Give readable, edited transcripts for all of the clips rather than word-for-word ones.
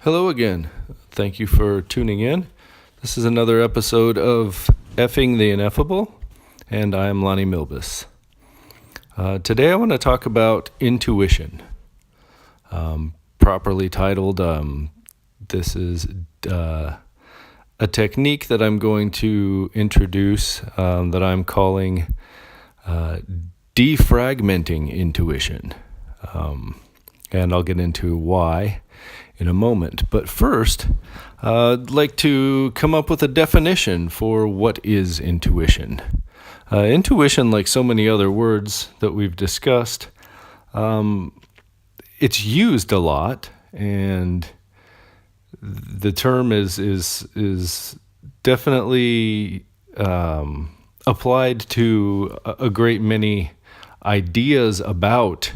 Hello again. Thank you for tuning in. This is another episode of Effing the Ineffable, and I'm Lonnie Milbus. Today I want to talk about intuition. Properly titled, this is a technique that I'm going to introduce that I'm calling defragmenting intuition. And I'll get into why in a moment. But first, I'd like to come up with a definition for what is intuition. Intuition, like so many other words that we've discussed, it's used a lot, and the term is definitely applied to a great many ideas about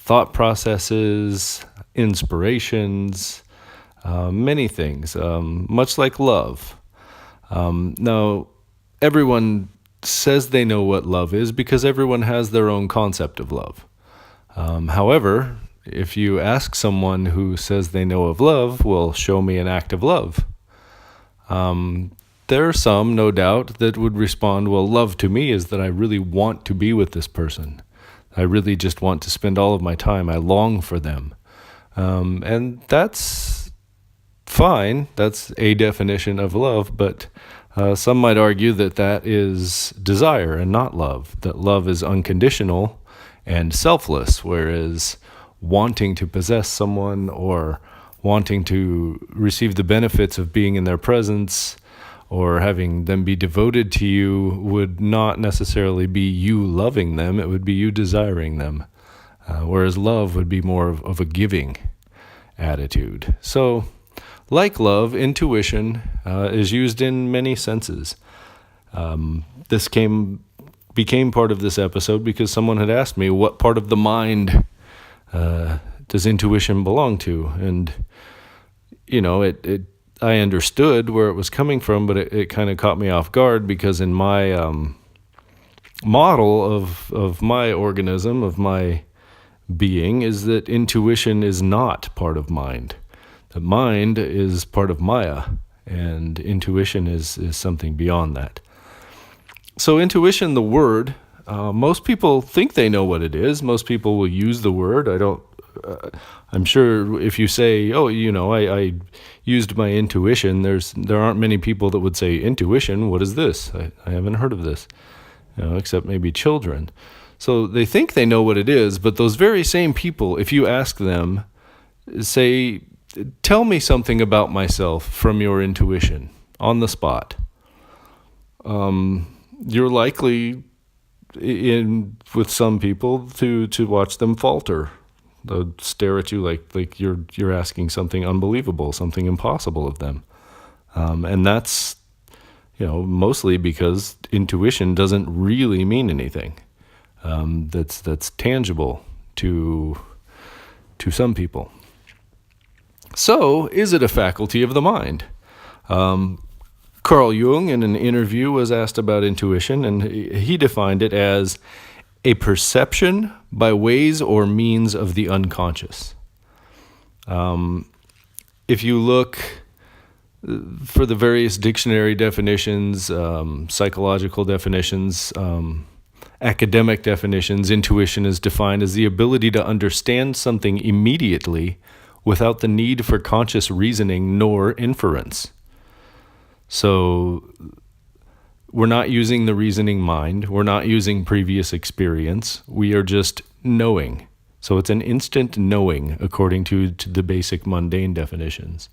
thought processes, inspirations, many things, much like love. Now, everyone says they know what love is because everyone has their own concept of love. However, if you ask someone who says they know of love, well, show me an act of love. There are some, no doubt, that would respond, well, love to me is that I really want to be with this person. I really just want to spend all of my time. I long for them. And that's fine. That's a definition of love, but some might argue that that is desire and not love, that love is unconditional and selfless, whereas wanting to possess someone or wanting to receive the benefits of being in their presence or having them be devoted to you would not necessarily be you loving them, it would be you desiring them. Whereas love would be more of a giving attitude. So, like love, intuition is used in many senses. This became part of this episode because someone had asked me, what part of the mind does intuition belong to? And, I understood where it was coming from, but it kind of caught me off guard because in my model of my organism, of my being, is that intuition is not part of mind. The mind is part of Maya, and intuition is something beyond that. So intuition, the word, most people think they know what it is. Most people will use the word. I'm sure if you say, I used my intuition, there aren't many people that would say, intuition, what is this? I haven't heard of this, except maybe children. So they think they know what it is, but those very same people, if you ask them, say, tell me something about myself from your intuition on the spot. You're likely, with some people, to watch them falter. They'll stare at you like you're asking something unbelievable, something impossible of them. And that's, mostly because intuition doesn't really mean anything. That's tangible to some people. So, is it a faculty of the mind? Carl Jung, in an interview, was asked about intuition, and he defined it as a perception by ways or means of the unconscious. If you look for the various dictionary definitions, psychological definitions, academic definitions, intuition is defined as the ability to understand something immediately without the need for conscious reasoning nor inference. So we're not using the reasoning mind. We're not using previous experience. We are just knowing. So it's an instant knowing according to the basic mundane definitions.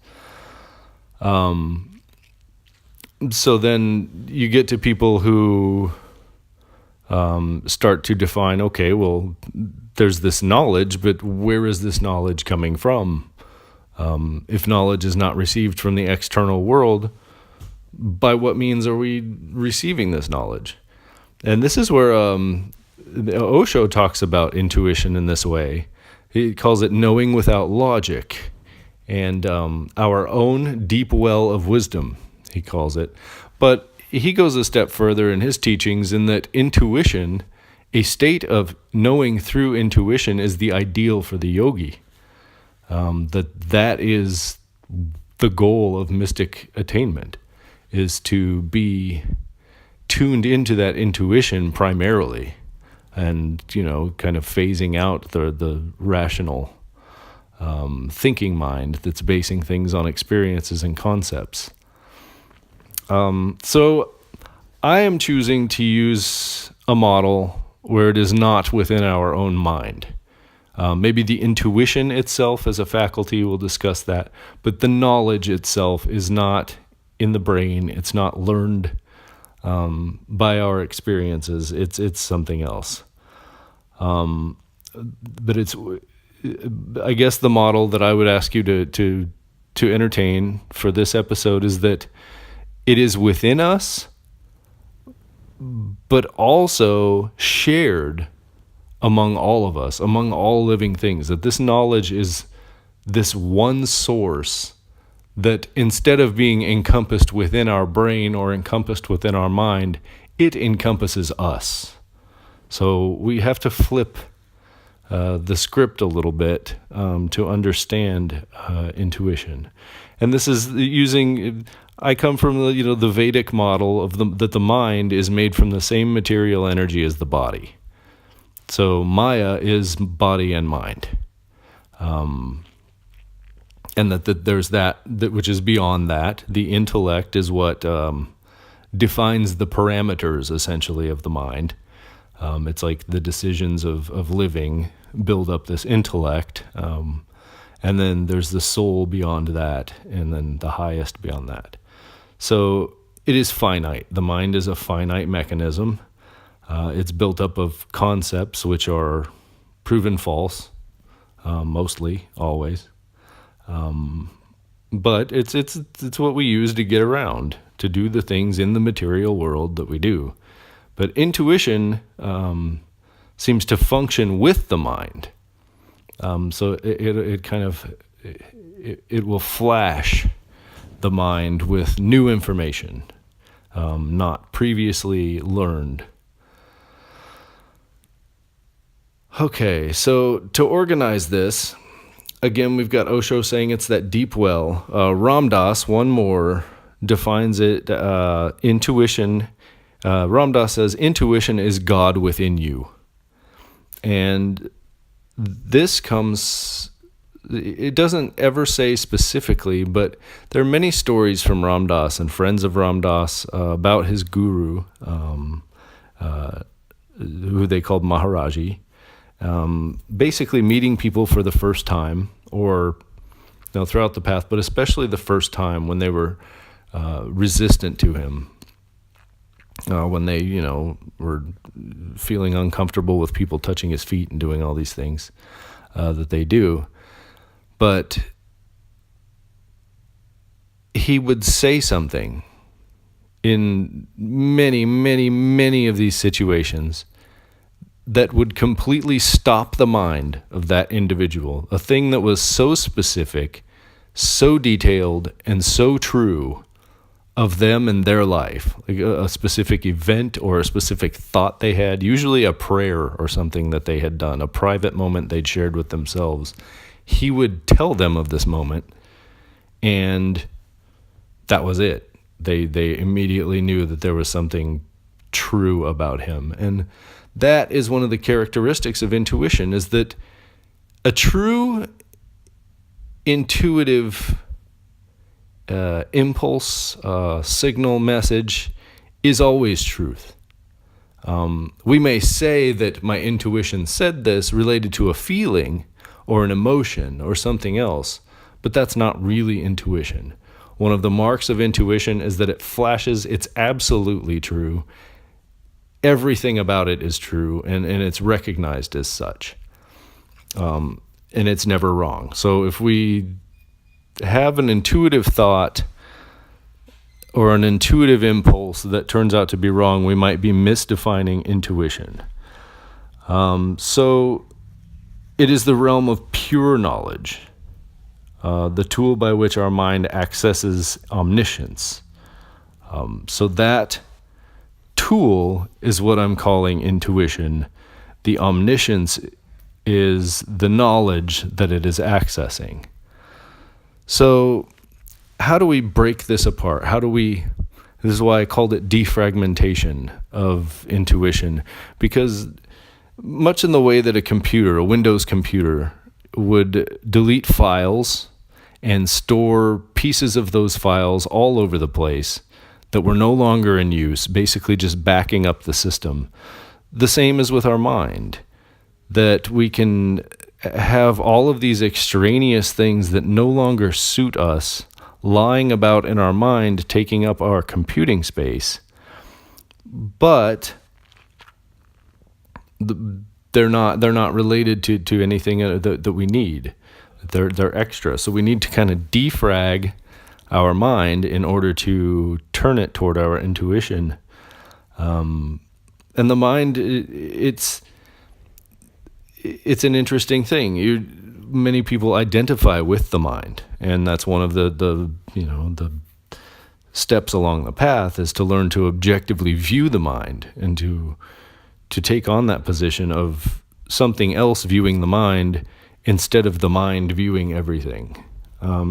So then you get to people who start to define, okay, well, there's this knowledge, but where is this knowledge coming from? If knowledge is not received from the external world, by what means are we receiving this knowledge? And this is where Osho talks about intuition in this way. He calls it knowing without logic, and our own deep well of wisdom, he calls it. But he goes a step further in his teachings in that intuition, a state of knowing through intuition, is the ideal for the yogi. that is the goal of mystic attainment, is to be tuned into that intuition primarily, and kind of phasing out the rational thinking mind that's basing things on experiences and concepts. So I am choosing to use a model where it is not within our own mind. Maybe the intuition itself as a faculty, we'll discuss that, but the knowledge itself is not in the brain. It's not learned by our experiences. It's something else. But it's, I guess, the model that I would ask you to entertain for this episode is that it is within us, but also shared among all of us, among all living things, that this knowledge is this one source that, instead of being encompassed within our brain or encompassed within our mind, it encompasses us. So we have to flip the script a little bit to understand intuition. And this is using, I come from the Vedic model of that the mind is made from the same material energy as the body. So Maya is body and mind. And that there's that which is beyond that. The intellect is what defines the parameters, essentially, of the mind. It's like the decisions of living build up this intellect. And then there's the soul beyond that, and then the highest beyond that. So it is finite. The mind is a finite mechanism. It's built up of concepts which are proven false, mostly, always. But it's what we use to get around, to do the things in the material world that we do. But intuition seems to function with the mind. So it kind of it will flash the mind with new information, not previously learned. Okay, so to organize this, again, we've got Osho saying it's that deep well. Ram Dass, one more, defines it, intuition. Ram Dass says, intuition is God within you. And this comes, it doesn't ever say specifically, but there are many stories from Ram Dass and friends of Ram Dass about his guru, who they called Maharaji. Basically meeting people for the first time, or throughout the path, but especially the first time when they were resistant to him, when they were feeling uncomfortable with people touching his feet and doing all these things that they do. But he would say something in many, many, many of these situations that would completely stop the mind of that individual. A thing that was so specific, so detailed, and so true of them and their life. Like a specific event or a specific thought they had, usually a prayer or something that they had done, a private moment they'd shared with themselves. He would tell them of this moment, and that was it. They immediately knew that there was something true about him. And that is one of the characteristics of intuition, is that a true intuitive impulse, signal, message is always truth. We may say that my intuition said this related to a feeling or an emotion or something else, but that's not really intuition. One of the marks of intuition is that it flashes, it's absolutely true. Everything about it is true, and it's recognized as such. And it's never wrong. So if we have an intuitive thought or an intuitive impulse that turns out to be wrong, we might be misdefining intuition. So it is the realm of pure knowledge, the tool by which our mind accesses omniscience. So that tool is what I'm calling intuition. The omniscience is the knowledge that it is accessing. So how do we break this apart? This is why I called it defragmentation of intuition, because much in the way that a Windows computer, would delete files and store pieces of those files all over the place that were no longer in use, basically just backing up the system. The same is with our mind, that we can have all of these extraneous things that no longer suit us lying about in our mind, taking up our computing space, but they're not related to anything that we need. They're extra. So we need to kind of defrag our mind in order to turn it toward our intuition. And the mind, it's an interesting thing. Many people identify with the mind, and that's one of the steps along the path, is to learn to objectively view the mind and to take on that position of something else viewing the mind instead of the mind viewing everything.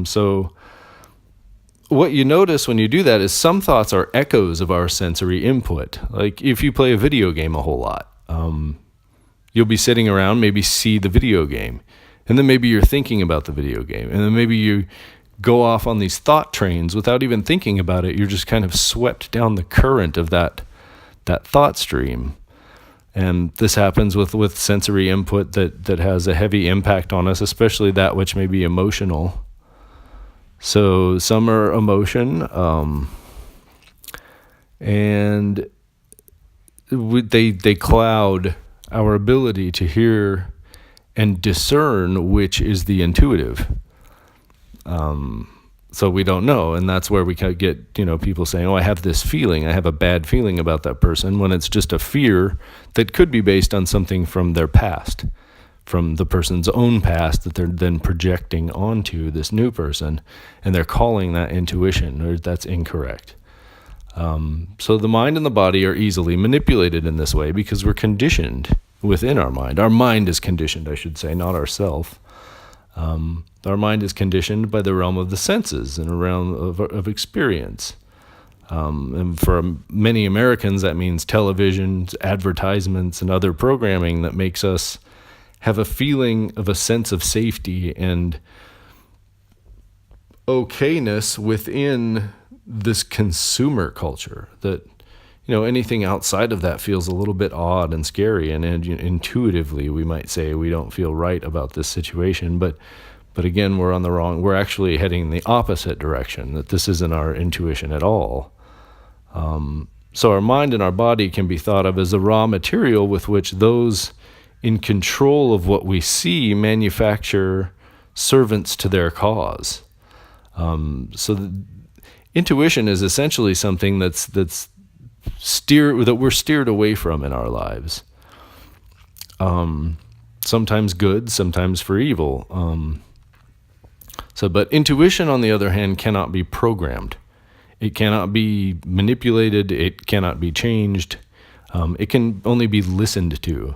So what you notice when you do that is some thoughts are echoes of our sensory input. Like if you play a video game a whole lot, you'll be sitting around, maybe see the video game, and then maybe you're thinking about the video game, and then maybe you go off on these thought trains without even thinking about it. You're just kind of swept down the current of that thought stream. And this happens with sensory input that has a heavy impact on us, especially that which may be emotional. So some are emotion, and they cloud our ability to hear and discern which is the intuitive. So we don't know, and that's where we kind of get, people saying, oh, I have this feeling, I have a bad feeling about that person, when it's just a fear that could be based on something from their past, from the person's own past that they're then projecting onto this new person, and they're calling that intuition, or that's incorrect. So the mind and the body are easily manipulated in this way because we're conditioned within our mind. Our mind is conditioned, I should say, not ourself. Our mind is conditioned by the realm of the senses and a realm of experience. And for many Americans, that means television, advertisements, and other programming that makes us have a feeling of a sense of safety and okayness within this consumer culture, that anything outside of that feels a little bit odd and scary, and intuitively we might say we don't feel right about this situation, but again, we're actually heading in the opposite direction, that this isn't our intuition at all. So our mind and our body can be thought of as the raw material with which those in control of what we see manufacture servants to their cause. So intuition is essentially something that we're steered away from in our lives. Sometimes good, sometimes for evil. But intuition, on the other hand, cannot be programmed. It cannot be manipulated. It cannot be changed. It can only be listened to.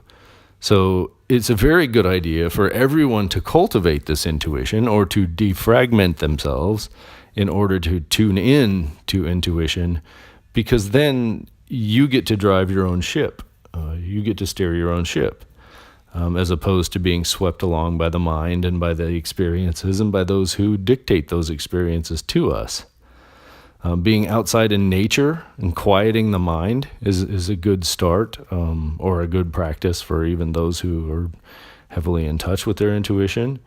So it's a very good idea for everyone to cultivate this intuition, or to defragment themselves in order to tune in to intuition, because then you get to drive your own ship. You get to steer your own ship, as opposed to being swept along by the mind and by the experiences and by those who dictate those experiences to us. Being outside in nature and quieting the mind is a good start, or a good practice for even those who are heavily in touch with their intuition.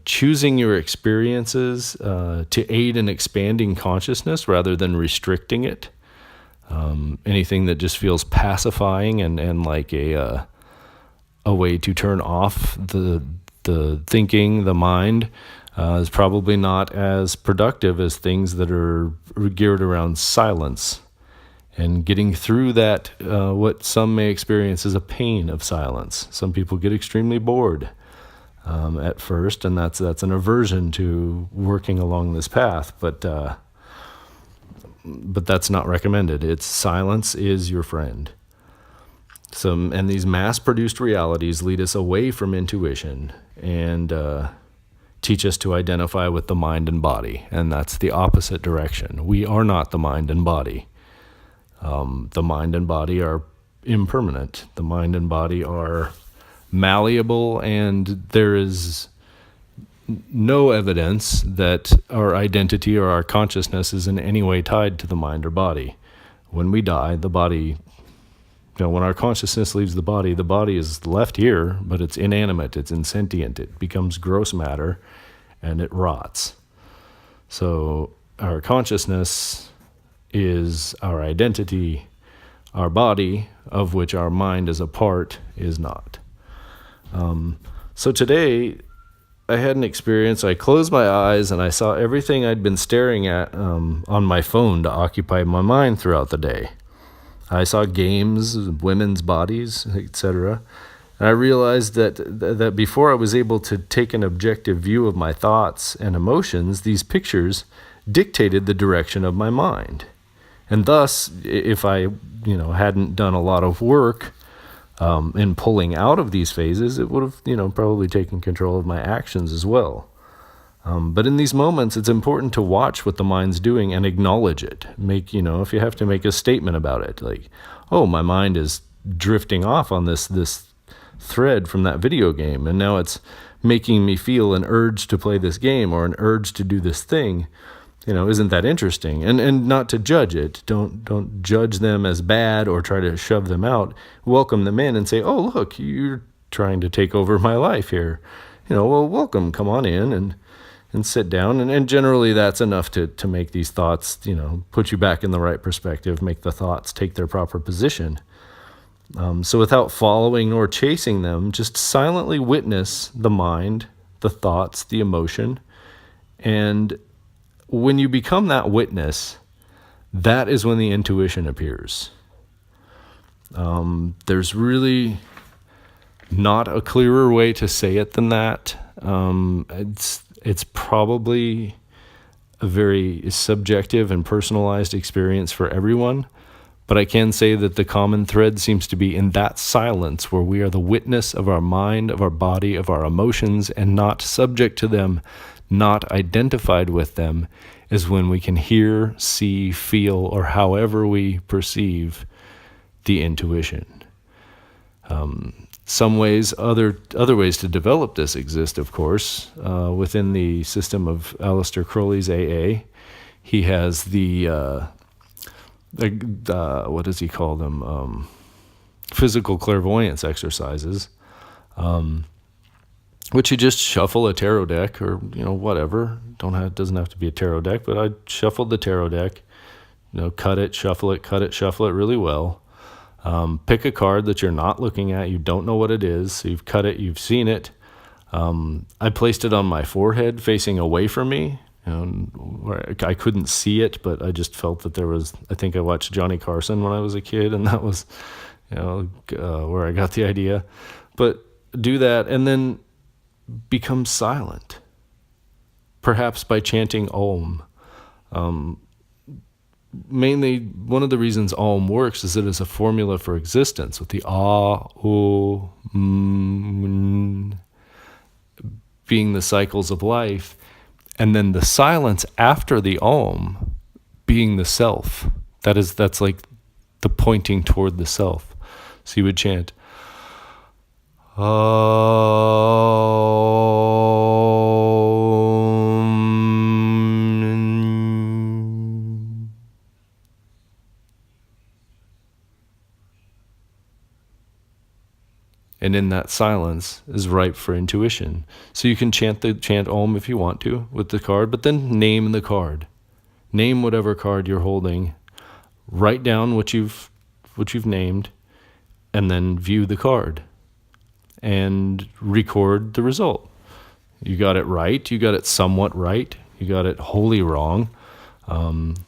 Choosing your experiences to aid in expanding consciousness rather than restricting it. Anything that just feels pacifying and like a way to turn off the thinking, the mind, is probably not as productive as things that are geared around silence and getting through that, what some may experience as a pain of silence. Some people get extremely bored at first, and that's an aversion to working along this path, but that's not recommended. Silence is your friend. And these mass-produced realities lead us away from intuition and teach us to identify with the mind and body, and that's the opposite direction. We are not the mind and body. The mind and body are impermanent. The mind and body are malleable, and there is no evidence that our identity or our consciousness is in any way tied to the mind or body. When we die, the body, when our consciousness leaves the body is left here, but it's inanimate, it's insentient, it becomes gross matter, and it rots. So our consciousness is our identity. Our body, of which our mind is a part, is not. So today, I had an experience. I closed my eyes and I saw everything I'd been staring at on my phone to occupy my mind throughout the day. I saw games, women's bodies, etc. And I realized that before I was able to take an objective view of my thoughts and emotions, these pictures dictated the direction of my mind. And thus, if I hadn't done a lot of work in pulling out of these phases, it would have probably taken control of my actions as well. But in these moments, it's important to watch what the mind's doing and acknowledge it. If you have to make a statement about it, like, oh, my mind is drifting off on this thread from that video game, and now it's making me feel an urge to play this game or an urge to do this thing. Isn't that interesting? And not to judge it. Don't judge them as bad or try to shove them out. Welcome them in and say, oh, look, you're trying to take over my life here. Well, welcome, come on in and sit down. And generally that's enough to make these thoughts, put you back in the right perspective, make the thoughts take their proper position. So without following or chasing them, just silently witness the mind, the thoughts, the emotion, and when you become that witness, that is when the intuition appears. There's really not a clearer way to say it than that. It's probably a very subjective and personalized experience for everyone, but I can say that the common thread seems to be in that silence where we are the witness of our mind, of our body, of our emotions, and not subject to them, not identified with them, is when we can hear, see, feel, or however we perceive the intuition. Some ways, other ways to develop this exist, of course, within the system of Aleister Crowley's AA. He has what does he call them? Physical clairvoyance exercises. Which you just shuffle a tarot deck or, whatever. Doesn't have to be a tarot deck, but I shuffled the tarot deck, cut it, shuffle it really well. Pick a card that you're not looking at, you don't know what it is, so you've cut it, you've seen it. I placed it on my forehead facing away from me, where I couldn't see it, but I just felt that I think I watched Johnny Carson when I was a kid, and that was, where I got the idea. But do that, and then become silent, perhaps by chanting Om. Mainly, one of the reasons Om works is that it's a formula for existence, with the Ah, O, being the cycles of life, and then the silence after the Om being the self. That's like the pointing toward the self. So you would chant and in that silence is ripe for intuition. So you can chant Om if you want to with the card, but then name the card. Name whatever card you're holding. Write down what you've named, and then view the card and record the result. You got it right, you got it somewhat right, you got it wholly wrong, and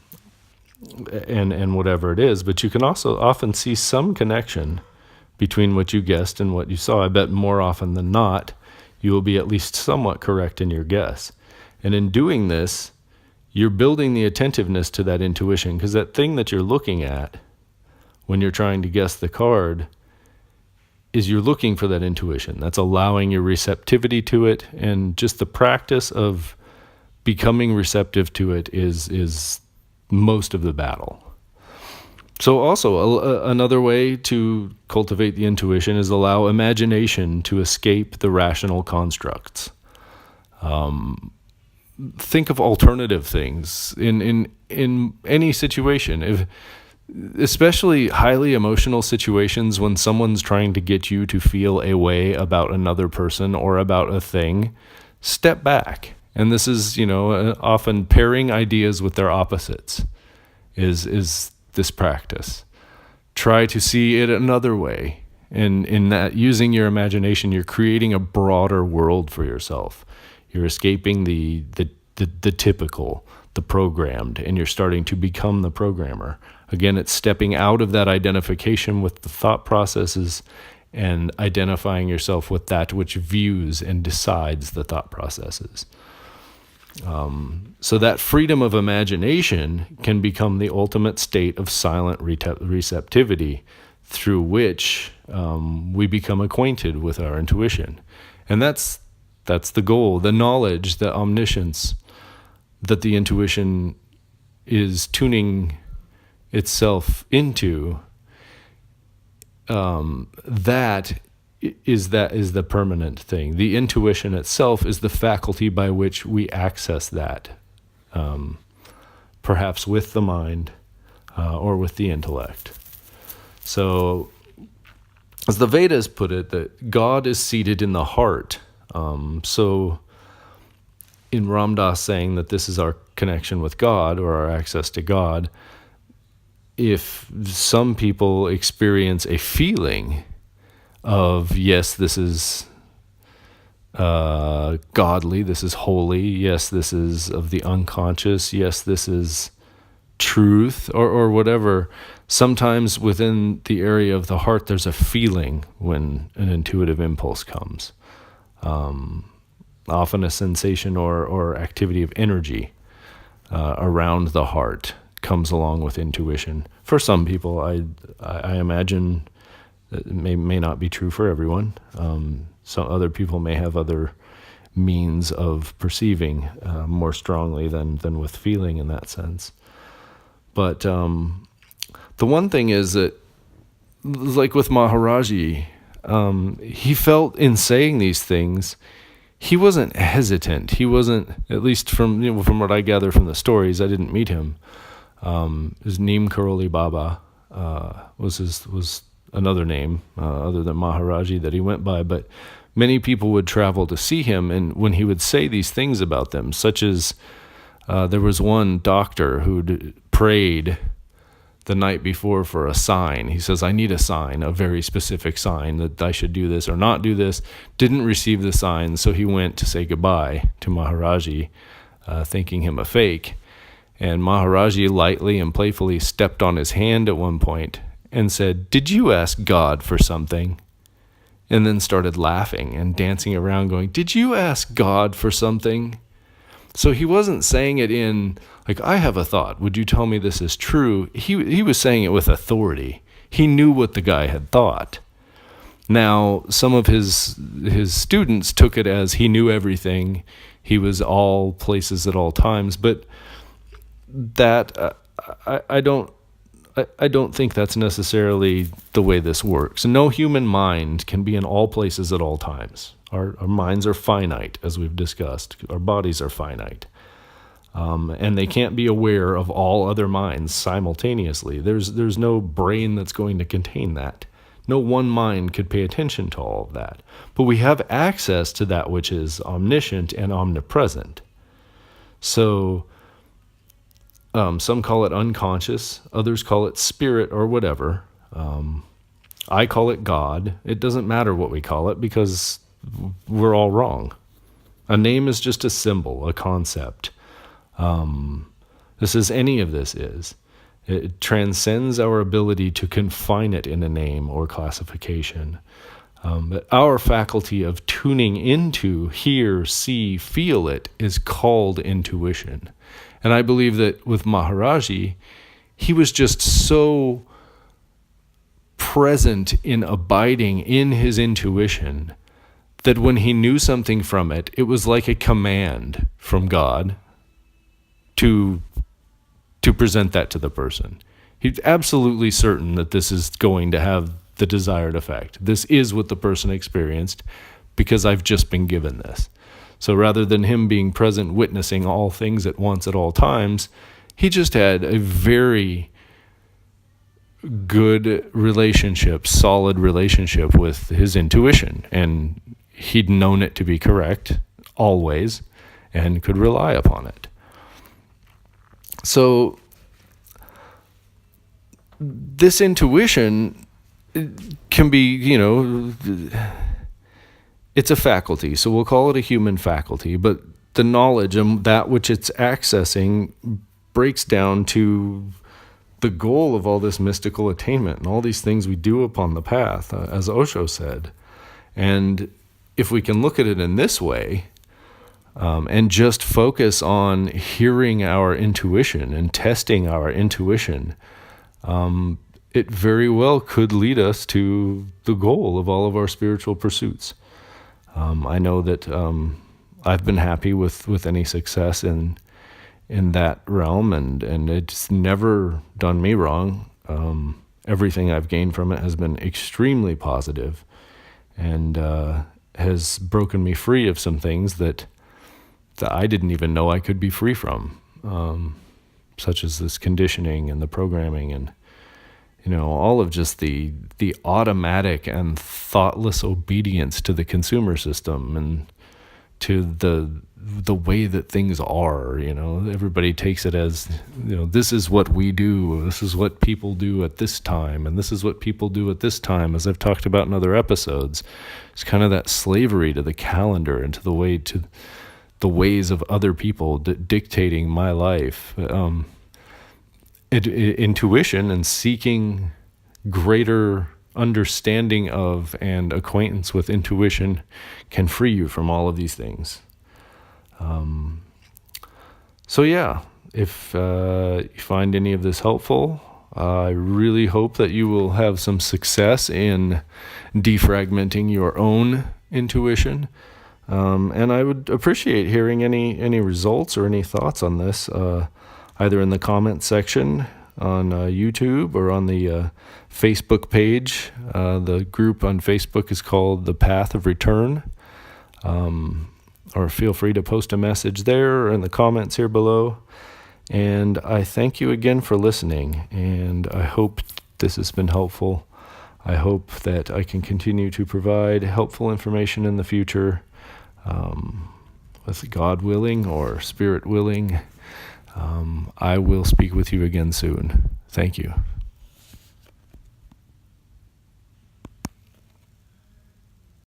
whatever it is. But you can also often see some connection between what you guessed and what you saw. I bet more often than not, you will be at least somewhat correct in your guess. And in doing this, you're building the attentiveness to that intuition, because that thing that you're looking at when you're trying to guess the card is you're looking for that intuition. That's allowing your receptivity to it, and just the practice of becoming receptive to it is most of the battle. So also another way to cultivate the intuition is allow imagination to escape the rational constructs. Think of alternative things in any situation, especially highly emotional situations when someone's trying to get you to feel a way about another person or about a thing. Step back. And this is, often pairing ideas with their opposites is this practice. Try to see it another way. And in that, using your imagination, you're creating a broader world for yourself. You're escaping the typical, the programmed, and you're starting to become the programmer. Again, it's stepping out of that identification with the thought processes and identifying yourself with that which views and decides the thought processes. So that freedom of imagination can become the ultimate state of silent receptivity through which we become acquainted with our intuition. And that's the goal, the knowledge, the omniscience that the intuition is tuning itself into. That is the permanent thing. The intuition itself is the faculty by which we access that, perhaps with the mind or with the intellect. So, as the Vedas put it, that God is seated in the heart. So, in Ram Dass saying that this is our connection with God or our access to God, if some people experience a feeling of, yes, this is godly, this is holy, yes, this is of the unconscious, yes, this is truth, or whatever, sometimes within the area of the heart there's a feeling when an intuitive impulse comes. Often a sensation or activity of energy around the heart comes along with intuition. For some people, I imagine it may not be true for everyone. Some other people may have other means of perceiving more strongly than with feeling in that sense. But the one thing is that, like with Maharaji, he felt in saying these things, he wasn't hesitant. He wasn't, at least from what I gather from the stories, I didn't meet him. His Neem Karoli Baba was another name other than Maharaji that he went by, but many people would travel to see him, and when he would say these things about them, such as there was one doctor who'd prayed the night before for a sign. He says, I need a sign, a very specific sign that I should do this or not do this. Didn't receive the sign, so he went to say goodbye to Maharaji, thinking him a fake. And Maharaji lightly and playfully stepped on his hand at one point and said, did you ask God for something? And then started laughing and dancing around going, did you ask God for something? So he wasn't saying it in, like, I have a thought, would you tell me this is true? He was saying it with authority. He knew what the guy had thought. Now, some of his students took it as he knew everything. He was all places at all times. But that, I don't think that's necessarily the way this works. No human mind can be in all places at all times. Our minds are finite, as we've discussed. Our bodies are finite. And they can't be aware of all other minds simultaneously. There's no brain that's going to contain that. No one mind could pay attention to all of that. But we have access to that which is omniscient and omnipresent. So some call it unconscious, others call it spirit or whatever. I call it God. It doesn't matter what we call it because we're all wrong. A name is just a symbol, a concept. This is any of this is. It transcends our ability to confine it in a name or classification. But our faculty of tuning into, hear, see, feel it is called intuition. And I believe that with Maharaji, he was just so present in abiding in his intuition, that when he knew something from it, it was like a command from God to present that to the person. He's absolutely certain that this is going to have the desired effect. This is what the person experienced because I've just been given this. So rather than him being present, witnessing all things at once at all times, he just had a very good relationship, solid relationship with his intuition. And he'd known it to be correct always and could rely upon it. So this intuition can be, it's a faculty. So we'll call it a human faculty, but the knowledge and that which it's accessing breaks down to the goal of all this mystical attainment and all these things we do upon the path, as Osho said. And if we can look at it in this way, and just focus on hearing our intuition and testing our intuition, it very well could lead us to the goal of all of our spiritual pursuits. I know that I've been happy with any success in that realm, and it's never done me wrong. Everything I've gained from it has been extremely positive, and has broken me free of some things that I didn't even know I could be free from, such as this conditioning and the programming and, all of just the automatic and thoughtless obedience to the consumer system and to the way that things are. Everybody takes it as, this is what we do, this is what people do at this time, and this is what people do at this time, as I've talked about in other episodes. It's kind of that slavery to the calendar and to the ways of other people dictating my life. Intuition and seeking greater understanding of and acquaintance with intuition can free you from all of these things. So yeah, if you find any of this helpful, I really hope that you will have some success in defragmenting your own intuition. And I would appreciate hearing any results or any thoughts on this, either in the comment section on YouTube or on the Facebook page. The group on Facebook is called The Path of Return. Or feel free to post a message there or in the comments here below. And I thank you again for listening, and I hope this has been helpful. I hope that I can continue to provide helpful information in the future, with God willing or Spirit willing. I will speak with you again soon. Thank you.